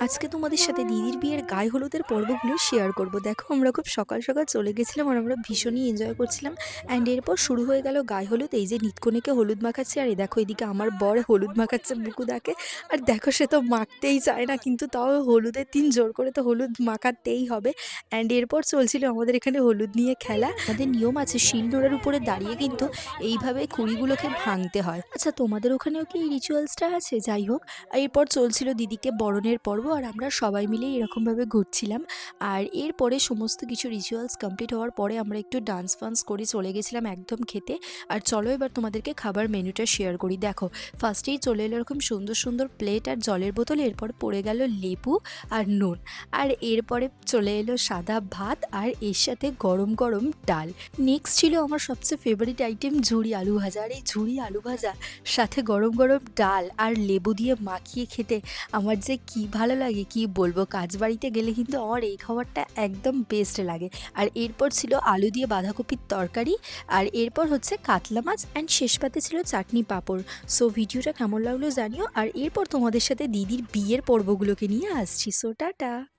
আজকে তোমাদের সাথে দিদির বিয়ের গায়ে হলুদের পর্বগুলো শেয়ার করব। দেখো আমরা খুব সকাল সকাল চলে গেছিলাম আর আমরা ভীষণই এনজয় করছিলাম। অ্যান্ড এরপর শুরু হয়ে গেল গায়ে হলুদ। এই যে নিতকনেকে হলুদ মাখাচ্ছে আর এই দেখো এদিকে আমার বর হলুদ মাখাচ্ছে বুকুদাকে। আর দেখো সে তো মাখতেই চায় না, কিন্তু তাও হলুদের দিন জোর করে তো হলুদ মাখাতেই হবে। অ্যান্ড এরপর চলছিল আমাদের এখানে হলুদ নিয়ে খেলা। আমাদের নিয়ম আছে শিল নোড়ার উপরে দাঁড়িয়ে কিন্তু এইভাবে কুড়িগুলোকে ভাঙতে হয়। আচ্ছা তোমাদের ওখানেও কি এই রিচুয়ালসটা আছে? যাই হোক, এরপর চলছিল দিদিকে বরণের পর্ব আর আমরা সবাই মিলে এরকমভাবে ঘুরছিলাম। আর এরপরে সমস্ত কিছু রিচুয়ালস কমপ্লিট হওয়ার পরে আমরা একটু ডান্স ফান্স করে চলে গেছিলাম একদম খেতে। আর চলো এবার তোমাদেরকে খাবার মেনুটা শেয়ার করি। দেখো ফার্স্টেই চলে এলো এরকম সুন্দর সুন্দর প্লেট আর জলের বোতল, এরপর পড়ে গেল লেবু আর নুন। আর এরপরে চলে এলো সাদা ভাত আর এর সাথে গরম গরম ডাল। নেক্সট ছিল আমার সবচেয়ে ফেভারিট আইটেম ঝুড়ি আলু ভাজা। আর এই ঝুড়ি আলু ভাজা সাথে গরম গরম ডাল আর লেবু দিয়ে মাখিয়ে খেতে আমার যে কি ভালো লাগে কি বলবো। কাজবাড়িতে গেলে কিন্তু আমার এই খাবারটা একদম বেস্ট লাগে। আর এরপর ছিল আলু দিয়ে বাঁধাকপির তরকারি, আর এরপর হচ্ছে কাতলা মাছ, অ্যান্ড শেষ পাতে ছিল চাটনি পাঁপড়। সো ভিডিওটা কেমন লাগলো জানিও। আর এরপর তোমাদের সাথে দিদির বিয়ের পর্বগুলোকে নিয়ে আসছি। So tata.